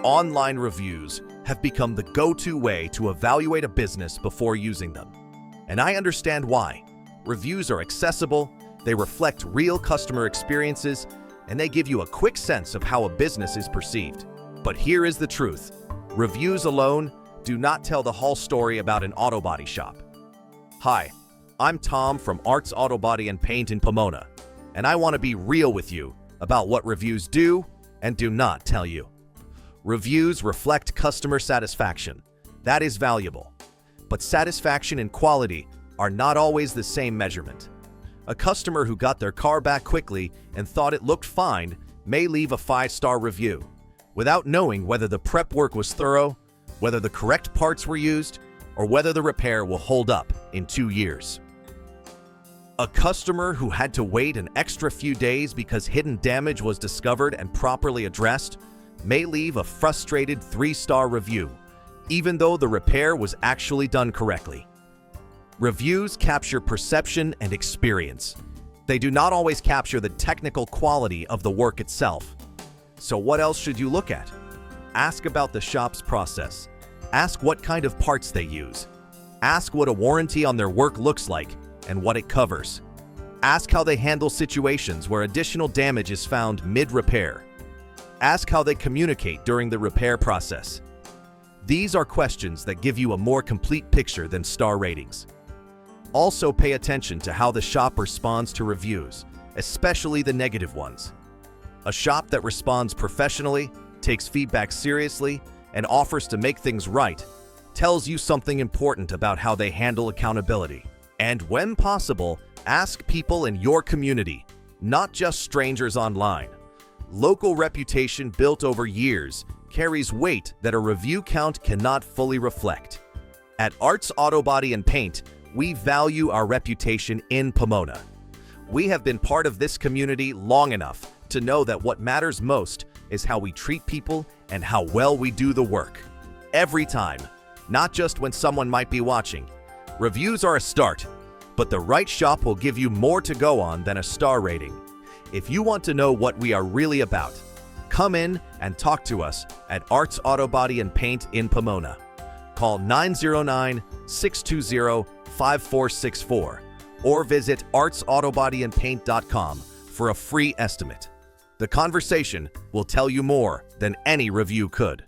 Online reviews have become the go-to way to evaluate a business before using them. And I understand why. Reviews are accessible, they reflect real customer experiences, and they give you a quick sense of how a business is perceived. But here is the truth. Reviews alone do not tell the whole story about an auto body shop. Hi, I'm Tom from Arts Auto Body and Paint in Pomona, and I want to be real with you about what reviews do and do not tell you. Reviews reflect customer satisfaction. That is valuable. But satisfaction and quality are not always the same measurement. A customer who got their car back quickly and thought it looked fine may leave a 5-star review without knowing whether the prep work was thorough, whether the correct parts were used, or whether the repair will hold up in 2 years. A customer who had to wait an extra few days because hidden damage was discovered and properly addressed may leave a frustrated 3-star review, even though the repair was actually done correctly. Reviews capture perception and experience. They do not always capture the technical quality of the work itself. So what else should you look at? Ask about the shop's process. Ask what kind of parts they use. Ask what a warranty on their work looks like and what it covers. Ask how they handle situations where additional damage is found mid-repair. Ask how they communicate during the repair process. These are questions that give you a more complete picture than star ratings. Also pay attention to how the shop responds to reviews, especially the negative ones. A shop that responds professionally, takes feedback seriously, and offers to make things right tells you something important about how they handle accountability. And when possible, ask people in your community, not just strangers online. Local reputation built over years carries weight that a review count cannot fully reflect. At Arts Auto Body and Paint, we value our reputation in Pomona. We have been part of this community long enough to know that what matters most is how we treat people and how well we do the work. Every time, not just when someone might be watching. Reviews are a start, but the right shop will give you more to go on than a star rating. If you want to know what we are really about, come in and talk to us at Arts Auto Body and Paint in Pomona. Call 909-620-5464 or visit artsautobodyandpaint.com for a free estimate. The conversation will tell you more than any review could.